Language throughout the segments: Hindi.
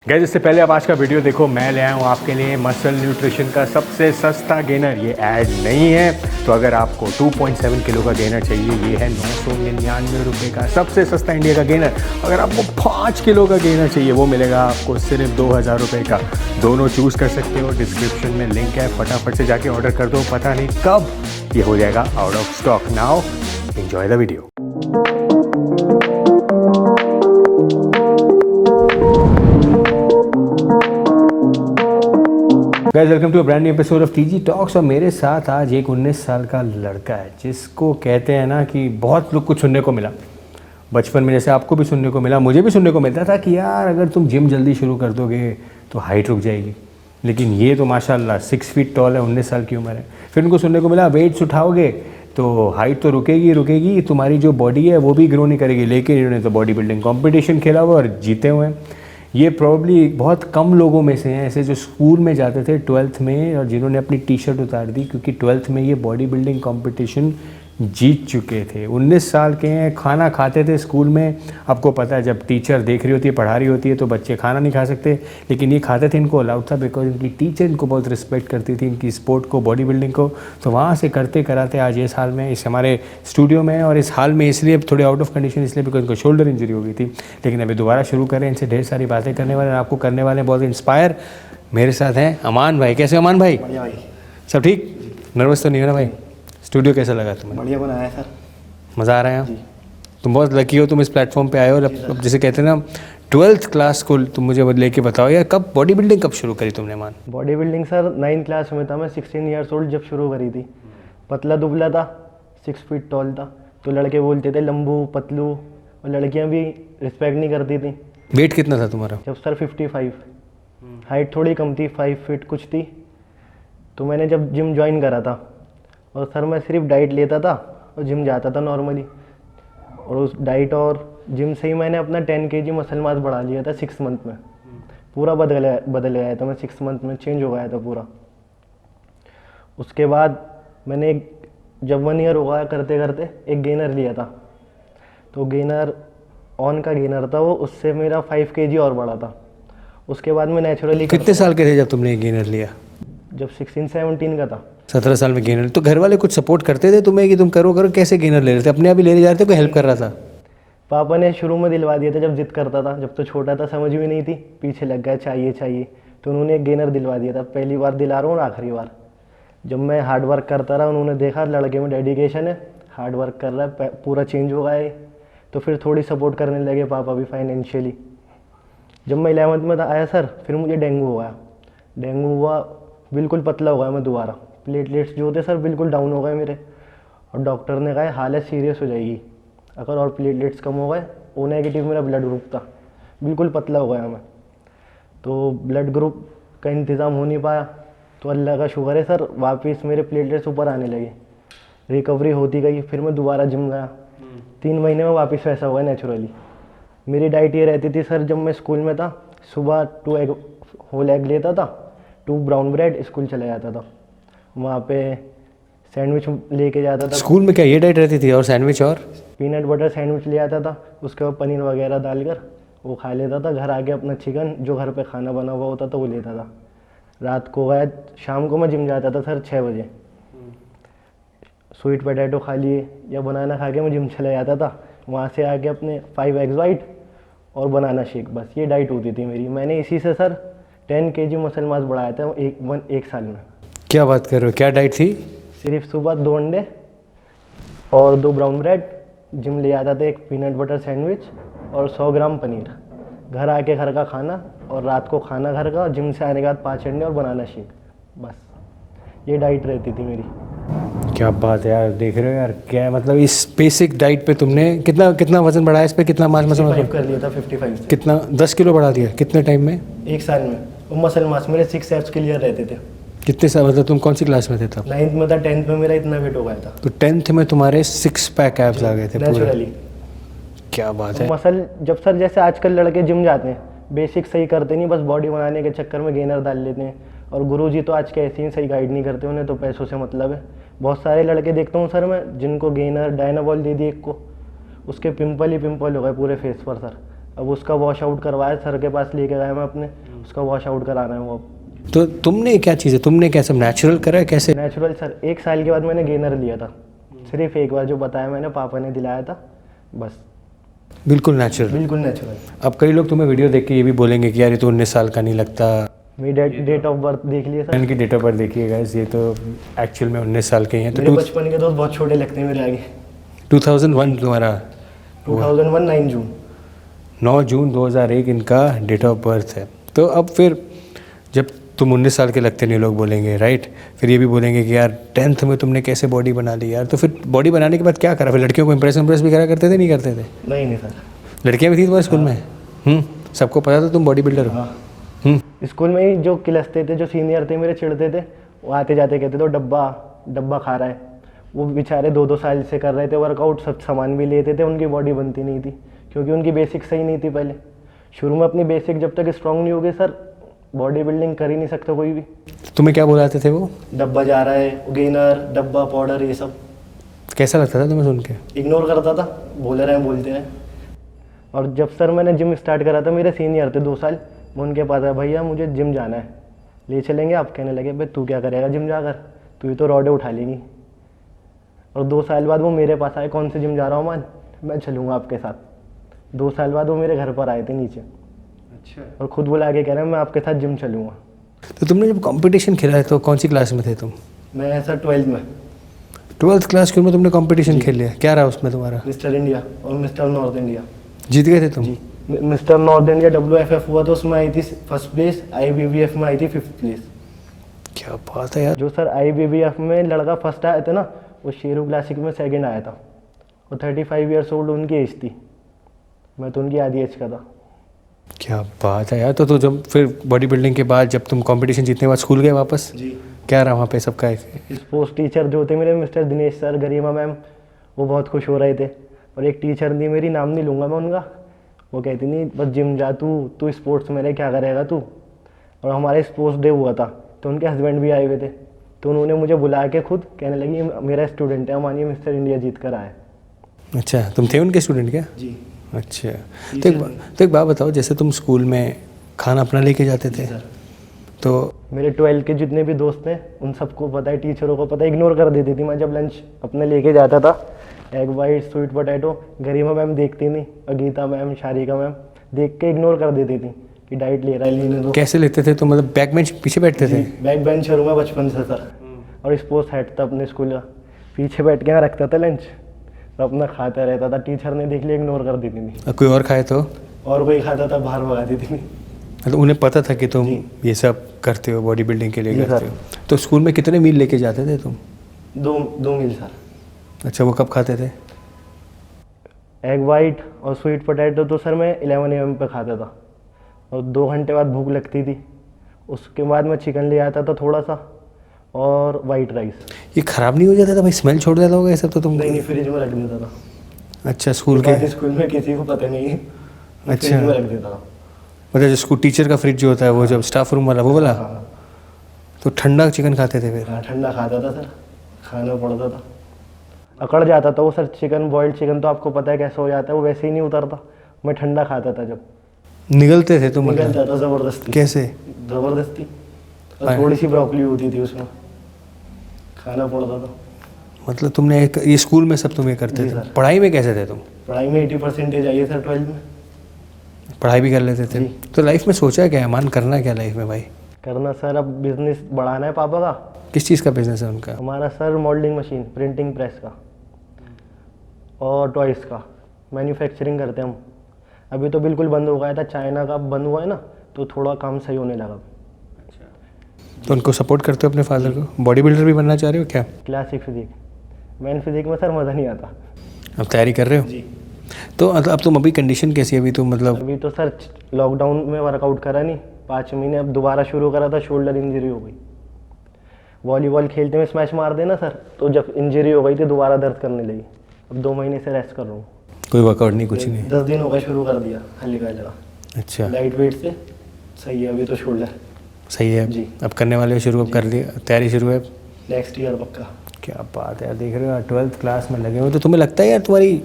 गाइस इससे पहले आप आज का वीडियो देखो, मैं ले आया हूँ आपके लिए मसल न्यूट्रिशन का सबसे सस्ता गेनर। ये ऐड नहीं है। तो अगर आपको 2.7 किलो का गेनर चाहिए, ये है 999 रुपये का सबसे सस्ता इंडिया का गेनर। अगर आपको 5 किलो का गेनर चाहिए, वो मिलेगा आपको सिर्फ 2000 रुपये का। दोनों चूज़ कर सकते हो। डिस्क्रिप्शन में लिंक है, फटाफट से जाके ऑर्डर कर दो। पता नहीं कब ये हो जाएगा out of stock. Now enjoy the video. Guys welcome to a brand new episode of TG talks. और मेरे साथ आज एक 19 साल का लड़का है, जिसको कहते हैं ना कि बहुत लोग कुछ सुनने को मिला बचपन में, जैसे आपको भी सुनने को मिला, मुझे भी सुनने को मिलता था कि यार अगर तुम जिम जल्दी शुरू कर दोगे तो हाइट रुक जाएगी। लेकिन ये तो माशाल्लाह 6 फीट टॉल है, 19 साल की उम्र है। फिर उनको सुनने को मिला वेट्स उठाओगे तो हाइट तो रुकेगी, तुम्हारी जो बॉडी है वो भी ग्रो नहीं करेगी। लेकिन इन्होंने तो बॉडी बिल्डिंग कॉम्पिटिशन खेला हुआ और जीते हुए हैं। ये प्रॉब्ली बहुत कम लोगों में से हैं ऐसे जो स्कूल में जाते थे 12th में और जिन्होंने अपनी टी शर्ट उतार दी, क्योंकि 12th में ये बॉडी बिल्डिंग कंपटीशन जीत चुके थे। 19 साल के हैं, खाना खाते थे स्कूल में। आपको पता है जब टीचर देख रही होती है, पढ़ा रही होती है, तो बच्चे खाना नहीं खा सकते, लेकिन ये खाते थे, इनको अलाउड था बिकॉज इनकी टीचर इनको बहुत रिस्पेक्ट करती थी, इनकी स्पोर्ट को, बॉडी बिल्डिंग को। तो वहाँ से करते कराते आज ये साल में इस हमारे स्टूडियो में, और इस हाल में इसलिए थोड़े आउट ऑफ कंडीशन इसलिए बिकॉज इनको शोल्डर इंजरी हो गई थी। लेकिन अभी दोबारा शुरू करें, इनसे ढेर सारी बातें करने वाले, आपको करने वाले बहुत इंस्पायर। मेरे साथ हैं अमान भाई। कैसे अमान भाई? बढ़िया भाई। सब ठीक? नर्वस तो नहीं हो ना भाई? स्टूडियो कैसा लगा तुम्हें? बढ़िया बनाया है सर। मज़ा आ रहा है? तुम बहुत लकी हो, तुम इस प्लेटफॉर्म पे आए हो। अब जैसे कहते हैं ना 12th क्लास को तुम मुझे लेके बताओ यार, कब बॉडी बिल्डिंग कब शुरू करी तुमने मान? Body building sir 9th class में था मैं, 16 ईयर्स ओल्ड जब शुरू करी थी। पतला दुबला था, 6 फीट टॉल था, तो लड़के बोलते थे लंबू पतलू, और लड़कियां भी रिस्पेक्ट नहीं करती थी। वेट कितना था तुम्हारा? जब सर 55, हाइट थोड़ी कम थी, 5 फीट कुछ थी। तो मैंने जब जिम ज्वाइन करा था, और सर मैं सिर्फ डाइट लेता था और जिम जाता था नॉर्मली, और उस डाइट और जिम से ही मैंने अपना 10 kg मसल मास बढ़ा लिया था 6 मंथ में। पूरा बदल गया था मैं 6 मंथ में, चेंज हो गया था पूरा। उसके बाद मैंने जब 1 ईयर हो गया करते करते एक गेनर लिया था, तो गेनर ऑन का गेनर था वो, उससे मेरा 5 kg और बढ़ा था। उसके बाद मैं नेचुरली। कितने साल के थे जब तुमने गेनर लिया? जब 16-17 का था। 17 साल में गेनर। तो घर वाले कुछ सपोर्ट करते थे तुम्हें कि तुम करो? कैसे गेनर ले रहे थे? अपने आप ही ले जा रहे थे, कोई हेल्प कर रहा था? पापा ने शुरू में दिलवा दिया था जब जिद करता था। जब तो छोटा था, समझ भी नहीं थी, पीछे लग गया चाहिए, तो उन्होंने एक गेनर दिलवा दिया था। पहली बार दिला रहा हूँ और आखिरी बार। जब मैं हार्ड वर्क करता रहा, उन्होंने देखा लड़के में डेडिकेशन है, हार्ड वर्क कर रहा है, पूरा चेंज हो गया है, तो फिर थोड़ी सपोर्ट करने लगे पापा भी फाइनेंशियली। जब मैं 11th में आया सर, फिर मुझे डेंगू हुआ, बिल्कुल पतला हो गया मैं दोबारा। प्लेटलेट्स जो होते सर बिल्कुल डाउन हो गए मेरे, और डॉक्टर ने कहा हालत सीरियस हो जाएगी अगर और प्लेटलेट्स कम हो गए। ओ नेगेटिव मेरा ब्लड ग्रुप था, बिल्कुल पतला हो गया मैं। तो ब्लड ग्रुप का इंतज़ाम हो नहीं पाया, तो अल्लाह का शुक्र है सर, वापस मेरे प्लेटलेट्स ऊपर आने लगे, रिकवरी होती गई। फिर मैं दोबारा जिम गया, 3 महीने में वापस वैसा हुआ नेचुरली। मेरी डाइट ये रहती थी सर, जब मैं स्कूल में था सुबह 2 एग होल एग लेता था, 2 ब्राउन ब्रेड, स्कूल चला जाता था। वहाँ पे सैंडविच लेके जाता था। स्कूल में क्या ये डाइट रहती थी? और सैंडविच और पीनट बटर सैंडविच ले आता था, उसके बाद पनीर वगैरह डालकर वो खा लेता था। घर आके अपना चिकन जो घर पे खाना बना हुआ होता था वो लेता था। रात को गया, शाम को मैं जिम जाता था सर 6 बजे। स्वीट पोटैटो खा लिए या बनाना खा के मैं जिम चला जाता था। वहाँ से आके अपने 5 एग्स वाइट और बनाना शेक, बस ये डाइट होती थी मेरी। मैंने इसी से सर 10 kg मसल मास बढ़ाया था एक साल में। क्या बात कर रहे हो? क्या डाइट थी? सिर्फ सुबह 2 अंडे और 2 ब्राउन ब्रेड, जिम ले आता था, एक पीनट बटर सैंडविच और 100 ग्राम पनीर। घर आके घर का खाना, और रात को खाना घर का, जिम से आने के बाद 5 अंडे और बनाना शेक, बस ये डाइट रहती थी मेरी। क्या बात है यार, देख रहे हो यार, क्या मतलब इस बेसिक डाइट पे तुमने कितना वजन बढ़ाया? इस पे कितना मास मसल कर लिया था 55 से। कितना? 10 किलो बढ़ा दिया? कितने टाइम में? एक साल में। वो मसल मास मेरे 6 एब्स क्लियर रहते थे। कितने साल? मतलब तुम कौन सी क्लास में थे तब? 9th में था, 10th में मेरा इतना वेट हो गया था। तो 10th में तुम्हारे 6 पैक एब्स आ गए थे नेचुरली। क्या बात है। मसल जब सर जैसे आजकल लड़के जिम जाते हैं, बेसिक सही करते नहीं, बस बॉडी बनाने के चक्कर में गेनर डाल लेते हैं। और गुरुजी तो आज के ऐसे ही सही गाइड नहीं करते, उन्हें तो पैसों से मतलब है। बहुत सारे लड़के देखता हूँ सर मैं, जिनको गेनर डायनाबॉल दे दी एक को, उसके पिंपल ही पिंपल हो गए पूरे फेस पर सर। अब उसका वॉश आउट करवाया, सर के पास लेके गया मैं अपने, उसका वॉश आउट कराना है वो अब। तो तुमने क्या चीज़ है, तुमने क्या सब नेचुरल करा है कैसे? नेचुरल सर, 1 साल के बाद मैंने गेनर लिया था, सिर्फ एक बार, जो बताया मैंने, पापा ने दिलाया था बस। बिल्कुल नेचुरल। बिल्कुल नेचुरल। अब कई लोग तुम्हें वीडियो देख के ये भी बोलेंगे कि यार ये तो 19 साल का नहीं लगता। मेरी डेट ऑफ बर्थ देख लिए सर, इनकी डेट ऑफ बर्थ देखिए गाइस, ये तो एक्चुअल में 19 साल के ही हैं। मेरे तो बचपन के दोस्त बहुत छोटे लगते हैं मेरे आगे। 2001 तुम्हारा? 2001 9 जून। 9 जून 2001 इनका डेट ऑफ बर्थ है। तो अब फिर जब तुम 19 साल के लगते नहीं, लोग बोलेंगे राइट, फिर ये भी बोलेंगे कि यार 10th में तुमने कैसे बॉडी बना ली यार। तो फिर बॉडी बनाने के बाद क्या करा? फिर लड़कियों को इम्प्रेस भी करा करते थे, नहीं करते थे? नहीं सर। लड़कियाँ भी थी तुम्हारे स्कूल में? सबको पता था तुम बॉडी बिल्डर हो? स्कूल में ही जो किलसते थे, जो सीनियर थे मेरे, चिढ़ते थे, वो आते जाते कहते थे डब्बा खा रहा है। वो बेचारे 2-2 साल से कर रहे थे वर्कआउट, सब सामान भी लेते थे, उनकी बॉडी बनती नहीं थी क्योंकि उनकी बेसिक सही नहीं थी। पहले शुरू में अपनी बेसिक जब तक स्ट्रांग नहीं होगी सर, बॉडी बिल्डिंग कर ही नहीं सकता कोई भी। तुम्हें क्या बुलाते थे वो? डब्बा जा रहा है, गेनर, डब्बा, पाउडर, ये सब। कैसा लगता था तुम्हें सुन के? इग्नोर करता था, बोले रहे बोलते रहे। और जब सर मैंने जिम स्टार्ट करा था, मेरे सीनियर थे 2 साल, मैं उनके पास आया, भैया मुझे जिम जाना है, ले चलेंगे आप? कहने लगे, भाई तू क्या करेगा जिम जाकर, तू ही तो रॉडे उठा लेगी। और 2 साल बाद वो मेरे पास आए, कौन से जिम जा रहा हूँ मान, मैं चलूँगा आपके साथ। 2 साल बाद वो मेरे घर पर आए थे नीचे। अच्छा। और खुद बुला के कह रहे हैं मैं आपके साथ जिम चलूँगा। तो तुमने जब कंपटीशन खेला है तो कौन सी क्लास में थे तुम? मैं सर 12th में। 12th क्लास में तुमने कंपटीशन खेल लिया, क्या रहा उसमें तुम्हारा? मिस्टर इंडिया और मिस्टर नॉर्थ इंडिया। जीत गए थे तुम? जी, मिस्टर नॉर्थ इंडिया WFF हुआ तो उसमें आई थी 1st प्लेस, IBBF में आई थी 5th प्लेस। क्या बात है यार। जो सर IBBF में लड़का फर्स्ट आया था ना, वो शेरू क्लासिक में 2nd आया था। वो 35 ईयर्स ओल्ड उनकी एज थी, मैं तो उनकी आधी एज का था। क्या बात है यार। तो जब फिर बॉडी बिल्डिंग के बाद जब तुम कंपटीशन जीतने के बाद स्कूल गए वापस? जी। क्या रहा वहाँ पे सबका? स्पोर्ट्स टीचर जो थे मेरे, मिस्टर दिनेश सर, गरिमा मैम, वो बहुत खुश हो रहे थे। और एक टीचर थी मेरी, नाम नहीं लूँगा मैं उनका, वो कहती नहीं बस जिम जा, तू स्पोर्ट्स में रह, क्या करेगा तू। और हमारे स्पोर्ट्स डे हुआ था तो उनके हस्बैंड भी आए हुए थे, तो उन्होंने मुझे बुला के खुद कहने लगी मेरा स्टूडेंट है, मानिए मिस्टर इंडिया जीत कर आए। अच्छा, तुम थे उनके स्टूडेंट क्या? जी। अच्छा। तो एक बात बताओ, जैसे तुम स्कूल में खाना अपना लेके जाते थे, तो मेरे 12 के जितने भी दोस्त हैं उन सबको पता है, टीचरों को पता है, इग्नोर कर देती थी मैं जब लंच अपने लेके जाता था। एग वाइट, स्वीट पोटैटो, गरिमा मैम देखती नहीं, और गीता मैम, शारिका मैम देख के इग्नोर कर देती थी कि डाइट ले रहा है, लेने दो। कैसे लेते थे? तो मतलब बैक बेंच पीछे बैठते थे? बैक बेंचर हूँ मैं बचपन से सर, और स्पोर्ट्स हेड था अपने स्कूल का, पीछे बैठ के यहाँ रखता था लंच, तो अपना खाता रहता था। टीचर ने देख लिया, इग्नोर कर देती थी। कोई और खाए तो? और कोई खाता था बाहर भगा देती थी। मतलब उन्हें पता था कि तुम ये सब करते हो, बॉडी बिल्डिंग के लिए करते हो। तो स्कूल में कितने मील लेके जाते थे तुम? 2 मील सर। अच्छा, वो कब खाते थे? एग वाइट और स्वीट पोटैटो तो सर मैं 11 AM पे खाता था, और 2 घंटे बाद भूख लगती थी, उसके बाद मैं चिकन ले आता था थोड़ा सा, और वाइट राइस। ये ख़राब नहीं हो जाता था भाई? स्मेल छोड़ देता होगा ये सब तो तुम? नहीं, फ्रिज में रख देता था। अच्छा, स्कूल के स्कूल में किसी को पता नहीं, अच्छा, फ्रिज में रख देता था। मतलब जो स्कूल टीचर का फ्रिज जो होता है वो, जब स्टाफ रूम वाला वो वाला, तो ठंडा चिकन खाते थे फिर? हाँ, ठंडा खाता था सर, खाना पड़ता था। अकड़ जाता था वो सर, चिकन, बॉइल्ड चिकन तो आपको पता है कैसे हो जाता है, वो वैसे ही नहीं उतरता। मैं ठंडा खाता था जब। निगलते थे तुम? निकलता था ज़बरदस्ती। कैसे? ज़बरदस्ती, और थोड़ी सी ब्रोकली होती थी उसमें, खाना पड़ता था। मतलब तुमने ये स्कूल में सब तुम ये करते थे? पढ़ाई में कैसे थे तुम? पढ़ाई में 80% आई है सर 12th में। पढ़ाई भी कर लेते थे? तो लाइफ में सोचा क्या है, मान करना क्या लाइफ में भाई? करना सर, अब बिजनेस बढ़ाना है पापा का। किस चीज़ का बिजनेस है उनका? हमारा sir moulding machine, printing press का, और टॉयज़ का मैन्युफैक्चरिंग करते हैं हम। अभी तो बिल्कुल बंद हो गया था, चाइना का बंद हुआ है ना, तो थोड़ा काम सही होने लगा। तो उनको सपोर्ट करते हो अपने फादर को? बॉडी बिल्डर भी बनना चाह रहे हो क्या? क्लासिक फिजिक, मैन फिजिक में सर मज़ा नहीं आता। अब तैयारी कर रहे हो? जी। तो अब तुम अभी कंडीशन कैसी है अभी तो? मतलब अभी तो सर लॉकडाउन में वर्कआउट करा नहीं 5 महीने, अब दोबारा शुरू करा था, शोल्डर इंजरी हो गई। वॉलीबॉल खेलते में स्मैश मार देना सर, तो जब इंजरी हो गई थी दोबारा दर्द करने लगी। अब 2 महीने से रेस्ट कर रहा हूँ। कोई वर्कआउट नहीं, कुछ नहीं? 10 दिन हो गए शुरू कर दिया, हल्का लगा। अच्छा, लाइट वेट से सही है अभी तो शोल्डर। सही है जी। अब करने वाले हो शुरू? अब कर लिया, तैयारी शुरू है? नेक्स्ट ईयर पक्का। क्या बात है यार, देख रहे हो 12th क्लास में लगे हो, तो तुम्हें लगता है यार तुम्हारी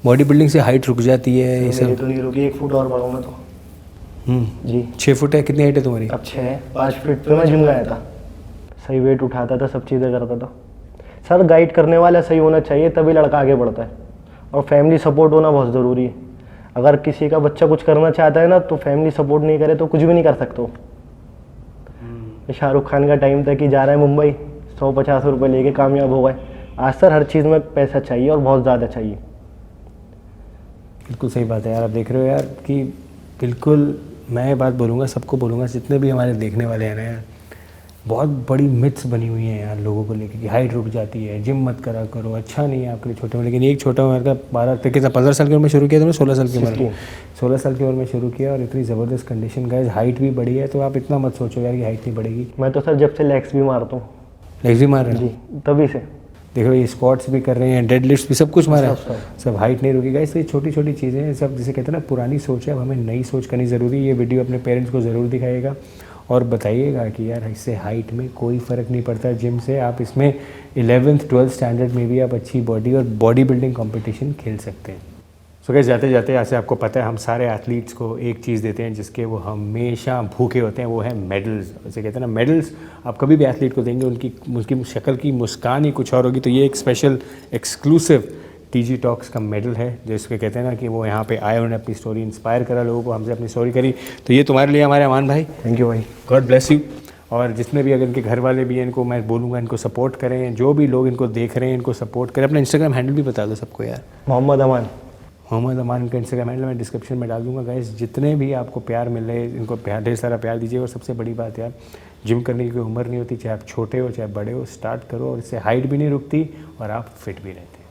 बॉडी बिल्डिंग से हाइट रुक जाती है ये मेरी सब। तो नहीं रुकी, 1 फुट और बढ़ूँ मैं तो। जी 6 फुट है, कितनी हाइट है तुम्हारी? अब 6 है, 5 फीट पे मैं जिम गया था, सही वेट उठाता था, सब चीज़ें करता था। सर गाइड करने वाला सही होना चाहिए तभी लड़का आगे बढ़ता है, और फैमिली सपोर्ट होना बहुत ज़रूरी है। अगर किसी का बच्चा कुछ करना चाहता है ना तो फैमिली सपोर्ट नहीं करे तो कुछ भी नहीं कर सकते हो। शाहरुख खान का टाइम था कि जा रहा है मुंबई, 150 रुपये लेके कामयाब हो गए। आज सर हर चीज़ में पैसा चाहिए और बहुत ज़्यादा चाहिए। बिल्कुल सही बात है यार। आप देख रहे हो यार कि बिल्कुल मैं ये बात बोलूँगा, सबको बोलूँगा, जितने भी हमारे देखने वाले हैं ना यार, बहुत बड़ी मिथ्स बनी हुई हैं यार लोगों को लेकर कि हाइट रुक जाती है, जिम मत करा करो, अच्छा नहीं है आपके लिए छोटे में। लेकिन एक छोटा उम्र का 15 साल की उम्र में शुरू किया तुमने, 16 साल की उम्र में, 16 साल की उम्र में शुरू किया, और इतनी ज़बरदस्त कंडीशन गाइस, हाइट भी बढ़ी है। तो आप इतना मत सोचो यार कि हाइट नहीं बढ़ेगी। मैं तो सर जब से लेग्स भी मारता हूँ, लेग्स भी मार रहे जी हैं तभी से। देखो ये स्क्वाट्स भी कर रहे हैं, डेड लिफ्ट्स भी, सब कुछ मारा है, सब। सब हाइट नहीं रुकेगा। इसलिए छोटी छोटी चीज़ें हैं सब, जिसे कहते हैं ना पुरानी सोच है, अब हमें नई सोच करनी ज़रूरी है। ये वीडियो अपने पेरेंट्स को ज़रूर दिखाइएगा और बताइएगा कि यार इससे हाइट में कोई फ़र्क नहीं पड़ता जिम से। आप इसमें 11th 12th स्टैंडर्ड में भी आप अच्छी बॉडी और बॉडी बिल्डिंग कंपटीशन खेल सकते हैं। सो गाइस जाते जाते ऐसे आपको पता है हम सारे एथलीट्स को एक चीज़ देते हैं जिसके वो हमेशा भूखे होते हैं, वो है मेडल्स। जैसे कहते हैं ना मेडल्स, आप कभी भी एथलीट को देंगे उनकी शक्ल की मुस्कान ही कुछ और होगी। तो ये एक स्पेशल एक्सक्लूसिव टीजी टॉक्स का मेडल है, जिसके कहते हैं ना कि वो यहाँ पे आए, उन्होंने अपनी स्टोरी इंस्पायर करा लोगों को, हमसे अपनी स्टोरी करी। तो ये तुम्हारे लिए हमारे अमान भाई, थैंक यू भाई, गॉड ब्लेस यू। और जितने भी अगर इनके घर वाले भी हैं, इनको मैं बोलूँगा इनको सपोर्ट करें, जो भी लोग इनको देख रहे हैं इनको सपोर्ट करें। अपना इंस्टाग्राम हैंडल भी बता दो सबको यार। मोहम्मद अमान का इंस्टाग्राम हैंडल मैं डिस्क्रिप्शन में डाल दूंगा गाइस। जितने भी आपको प्यार मिल रहे हैं इनको प्यार, ढेर सारा प्यार दीजिए। और सबसे बड़ी बात यार, जिम करने की कोई उम्र नहीं होती, चाहे आप छोटे हो चाहे बड़े हो, स्टार्ट करो, और इससे हाइट भी नहीं रुकती और आप फिट भी रहते हैं।